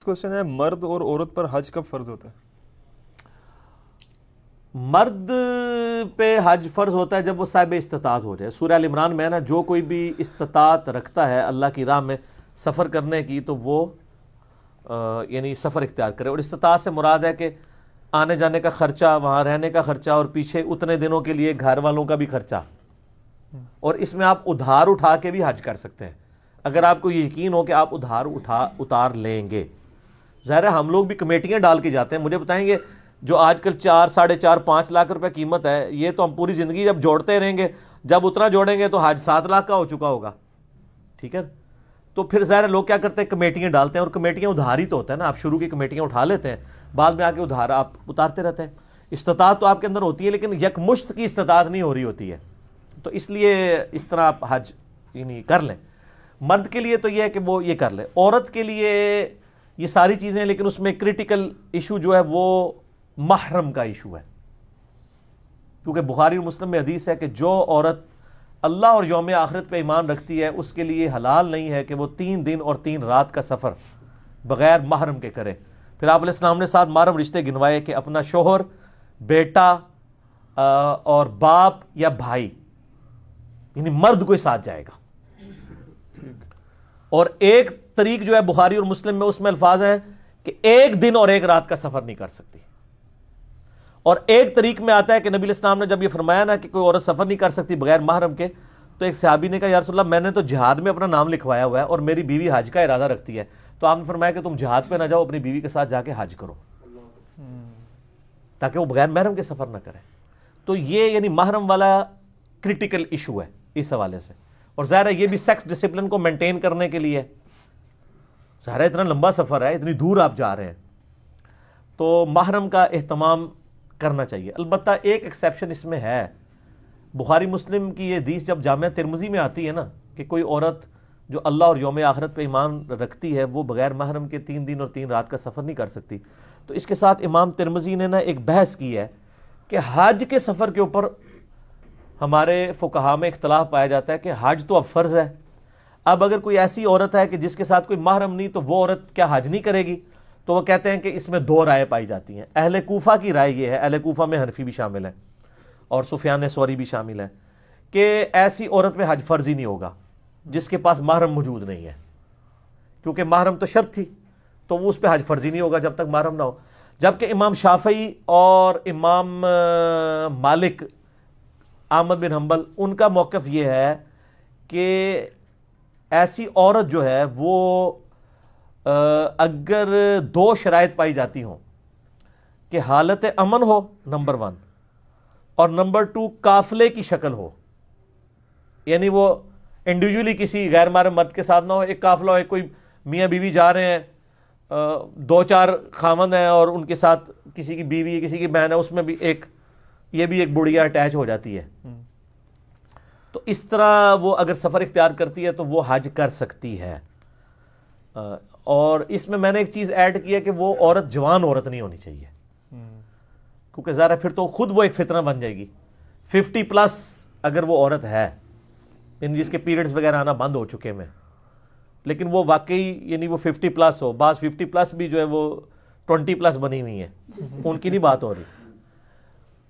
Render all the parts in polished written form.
Question ہے مرد اور عورت پر حج کب فرض ہوتا ہے؟ مرد پہ حج فرض ہوتا ہے جب وہ صاحب استطاعت ہو جائے. سورہ ال عمران میں نا جو کوئی بھی استطاعت رکھتا ہے اللہ کی راہ میں سفر کرنے کی تو وہ یعنی سفر اختیار کرے. اور استطاعت سے مراد ہے کہ آنے جانے کا خرچہ, وہاں رہنے کا خرچہ, اور پیچھے اتنے دنوں کے لیے گھر والوں کا بھی خرچہ. اور اس میں آپ ادھار اٹھا کے بھی حج کر سکتے ہیں اگر آپ کو یہ یقین ہو کہ آپ ادھار اتار لیں گے. ظاہر ہے ہم لوگ بھی کمیٹیاں ڈال کے جاتے ہیں. مجھے بتائیں گے جو آج کل 4, 4.5, 5 لاکھ روپے قیمت ہے, یہ تو ہم پوری زندگی جب جوڑتے رہیں گے, جب اتنا جوڑیں گے تو حج 7 لاکھ کا ہو چکا ہوگا. ٹھیک ہے, تو پھر ظاہر لوگ کیا کرتے ہیں, کمیٹیاں ڈالتے ہیں, اور کمیٹیاں ادھاری تو ہوتا ہے نا, آپ شروع کی کمیٹیاں اٹھا لیتے ہیں, بعد میں آ کے ادھار آپ اتارتے رہتے ہیں. استطاعت تو آپ کے اندر ہوتی ہے لیکن یکمشت کی استطاعت نہیں ہو رہی ہوتی ہے, تو اس لیے اس طرح آپ حج یعنی کر لیں. مرد کے لیے تو یہ ہے کہ وہ یہ کر لے. عورت کے لیے یہ ساری چیزیں, لیکن اس میں کریٹیکل ایشو جو ہے وہ محرم کا ایشو ہے, کیونکہ بخاری اور مسلم میں حدیث ہے کہ جو عورت اللہ اور یوم آخرت پہ ایمان رکھتی ہے اس کے لیے حلال نہیں ہے کہ وہ 3 دن اور 3 رات کا سفر بغیر محرم کے کرے. پھر آپ علیہ السلام نے 7 محرم رشتے گنوائے کہ اپنا شوہر, بیٹا اور باپ یا بھائی, یعنی مرد کوئی ساتھ جائے گا. اور ایک طریق جو ہے بخاری اور مسلم میں اس میں الفاظ ہیں کہ 1 دن اور 1 رات کا سفر نہیں کر سکتی. اور ایک طریق میں آتا ہے کہ نبی علیہ السلام نے جب یہ فرمایا نا کہ کوئی عورت سفر نہیں کر سکتی بغیر محرم کے, تو ایک صحابی نے کہا یا رسول اللہ میں نے تو جہاد میں اپنا نام لکھوایا ہوا ہے اور میری بیوی حج کا ارادہ رکھتی ہے, تو آپ نے فرمایا کہ تم جہاد پہ نہ جاؤ, اپنی بیوی کے ساتھ جا کے حج کرو تاکہ وہ بغیر محرم کے سفر نہ کرے. تو یہ یعنی محرم والا کریٹیکل ایشو ہے اس حوالے سے. اور ظاہر ہے یہ بھی سیکس ڈسپلن کو مینٹین کرنے کے لیے, ظاہر ہے اتنا لمبا سفر ہے, اتنی دور آپ جا رہے ہیں, تو محرم کا اہتمام کرنا چاہیے. البتہ ایک ایکسیپشن اس میں ہے, بخاری مسلم کی یہ حدیث جب جامعہ ترمذی میں آتی ہے نا کہ کوئی عورت جو اللہ اور یوم آخرت پہ ایمان رکھتی ہے وہ بغیر محرم کے 3 دن اور 3 رات کا سفر نہیں کر سکتی. تو اس کے ساتھ امام ترمذی نے نا ایک بحث کی ہے کہ حج کے سفر کے اوپر ہمارے فقہا میں اختلاف پایا جاتا ہے کہ حج تو اب فرض ہے, اب اگر کوئی ایسی عورت ہے کہ جس کے ساتھ کوئی محرم نہیں تو وہ عورت کیا حج نہیں کرے گی؟ تو وہ کہتے ہیں کہ اس میں 2 رائے پائی جاتی ہیں. اہل کوفہ کی رائے یہ ہے, اہل کوفہ میں حنفی بھی شامل ہے اور سفیان ثوری بھی شامل ہے, کہ ایسی عورت پہ حج فرض ہی نہیں ہوگا جس کے پاس محرم موجود نہیں ہے, کیونکہ محرم تو شرط تھی, تو وہ اس پہ حج فرض ہی نہیں ہوگا جب تک محرم نہ ہو. جبکہ امام شافعی اور امام مالک, احمد بن حنبل, ان کا موقف یہ ہے کہ ایسی عورت جو ہے وہ اگر 2 شرائط پائی جاتی ہوں کہ حالت امن ہو نمبر 1, اور نمبر 2 قافلے کی شکل ہو, یعنی وہ انڈیویجولی کسی غیر محرم مرد کے ساتھ نہ ہو, ایک قافلہ ہو, ایک کوئی میاں بیوی جا رہے ہیں, 2-4 خاوند ہیں اور ان کے ساتھ کسی کی بیوی ہے, کسی کی بہن ہے, اس میں بھی یہ بھی ایک بڑھیا اٹیچ ہو جاتی ہے. تو اس طرح وہ اگر سفر اختیار کرتی ہے تو وہ حج کر سکتی ہے. اور اس میں نے ایک چیز ایڈ کی ہے کہ وہ عورت جوان عورت نہیں ہونی چاہیے, کیونکہ ظاہر ہے پھر تو خود وہ ایک فتنہ بن جائے گی. 50+ اگر وہ عورت ہے یعنی جس کے پیریڈز وغیرہ آنا بند ہو چکے ہیں, لیکن وہ واقعی یعنی وہ 50+ ہو, بعض 50+ بھی جو ہے وہ 20+ بنی ہوئی ہیں, ان کی نہیں بات ہو رہی,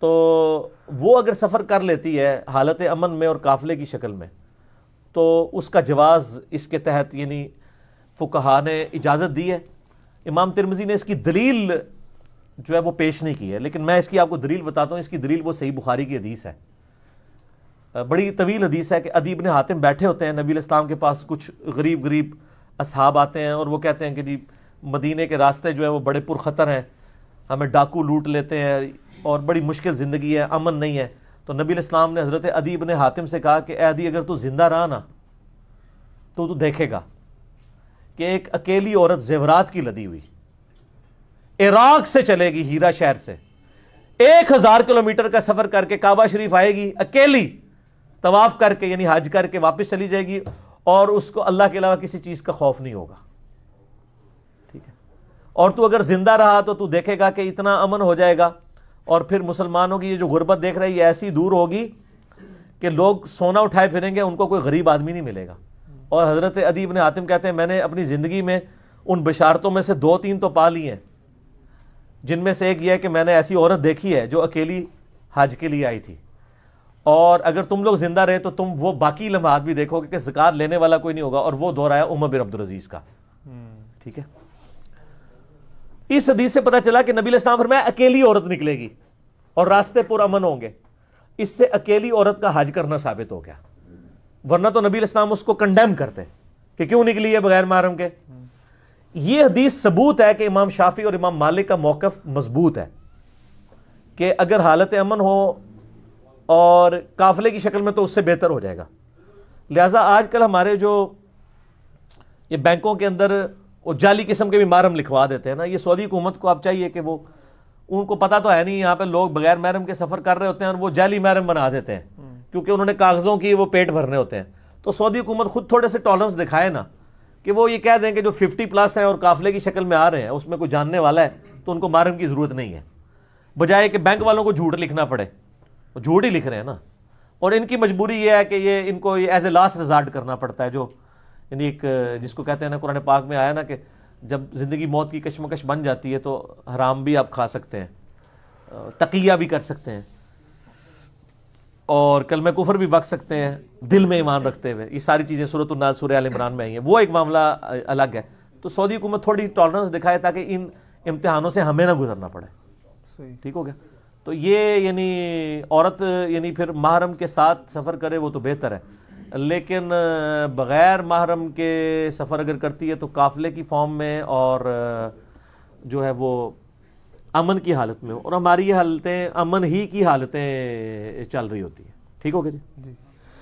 تو وہ اگر سفر کر لیتی ہے حالت امن میں اور قافلے کی شکل میں تو اس کا جواز اس کے تحت یعنی فقہا نے اجازت دی ہے. امام ترمذی نے اس کی دلیل جو ہے وہ پیش نہیں کی ہے, لیکن میں اس کی آپ کو دلیل بتاتا ہوں. اس کی دلیل وہ صحیح بخاری کی حدیث ہے, بڑی طویل حدیث ہے کہ عدی بن حاتم بیٹھے ہوتے ہیں نبی علیہ السلام کے پاس, کچھ غریب اصحاب آتے ہیں اور وہ کہتے ہیں کہ جی مدینے کے راستے جو ہے وہ بڑے پرخطر ہیں, ہمیں ڈاکو لوٹ لیتے ہیں اور بڑی مشکل زندگی ہے, امن نہیں ہے. تو نبی علیہ السلام نے حضرت عدی بن حاتم سے کہا کہ اے عدی اگر تو زندہ رہا نا تو دیکھے گا کہ ایک اکیلی عورت زیورات کی لدی ہوئی عراق سے چلے گی, ہیرا شہر سے 1000 کلومیٹر کا سفر کر کے کعبہ شریف آئے گی اکیلی, طواف کر کے یعنی حج کر کے واپس چلی جائے گی, اور اس کو اللہ کے علاوہ کسی چیز کا خوف نہیں ہوگا. ٹھیک ہے, اور تو اگر زندہ رہا تو دیکھے گا کہ اتنا امن ہو جائے گا, اور پھر مسلمانوں کی یہ جو غربت دیکھ رہے ہیں یہ ایسی دور ہوگی کہ لوگ سونا اٹھائے پھریں گے, ان کو کوئی غریب آدمی نہیں ملے گا. اور حضرت عدی بن حاتم کہتے ہیں میں نے اپنی زندگی میں ان بشارتوں میں سے 2-3 تو پا لی ہیں، جن میں سے ایک یہ ہے کہ میں نے ایسی عورت دیکھی ہے جو اکیلی حج کے لیے آئی تھی، اور اگر تم لوگ زندہ رہے تو تم وہ باقی لمحات بھی دیکھو گے کہ زکوٰۃ لینے والا کوئی نہیں ہوگا، اور وہ دور آیا عمر بن عبدالعزیز کا. ٹھیک ہے، اس حدیث سے پتا چلا کہ نبی علیہ السلام فرمایا اکیلی عورت نکلے گی اور راستے پر امن ہوں گے. اس سے اکیلی عورت کا حج کرنا ثابت ہو گیا، ورنہ تو نبی علیہ السلام اس کو کنڈیم کرتے کہ کیوں نکلی ہے بغیر محرم کے. یہ حدیث ثبوت ہے کہ امام شافعی اور امام مالک کا موقف مضبوط ہے کہ اگر حالت امن ہو اور قافلے کی شکل میں تو اس سے بہتر ہو جائے گا. لہٰذا آج کل ہمارے جو یہ بینکوں کے اندر وہ جعلی قسم کے بھی محرم لکھوا دیتے ہیں نا، یہ سعودی حکومت کو اب چاہیے کہ وہ، ان کو پتہ تو ہے نہیں یہاں پہ لوگ بغیر محرم کے سفر کر رہے ہوتے ہیں اور وہ جعلی محرم بنا دیتے ہیں کیونکہ انہوں نے کاغذوں کی وہ پیٹ بھرنے ہوتے ہیں. تو سعودی حکومت خود تھوڑے سے ٹالرنس دکھائے نا کہ وہ یہ کہہ دیں کہ جو 50+ ہیں اور قافلے کی شکل میں آ رہے ہیں اس میں کوئی جاننے والا ہے تو ان کو محرم کی ضرورت نہیں ہے، بجائے کہ بینک والوں کو جھوٹ لکھنا پڑے. وہ جھوٹ ہی لکھ رہے ہیں نا، اور ان کی مجبوری یہ ہے کہ یہ ان کو ایز اے لاسٹ ریزارٹ کرنا پڑتا ہے، جو یعنی ایک جس کو کہتے ہیں نا قرآن پاک میں آیا نا کہ جب زندگی موت کی کشمکش بن جاتی ہے تو حرام بھی آپ کھا سکتے ہیں، تقیہ بھی کر سکتے ہیں، اور کلمہ کفر بھی بک سکتے ہیں دل میں ایمان رکھتے ہوئے. یہ ساری چیزیں سورۃ الناس سورہ آل عمران میں آئی ہیں، وہ ایک معاملہ الگ ہے. تو سعودی حکومت تھوڑی ٹالرنس دکھائے تاکہ ان امتحانوں سے ہمیں نہ گزرنا پڑے. صحیح. ٹھیک ہو گیا. تو یہ یعنی عورت یعنی پھر محرم کے ساتھ سفر کرے وہ تو بہتر ہے، لیکن بغیر محرم کے سفر اگر کرتی ہے تو قافلے کی فارم میں اور جو ہے وہ امن کی حالت میں، اور ہماری یہ حالتیں امن ہی کی حالتیں چل رہی ہوتی ہیں. ٹھیک ہو گیا جی.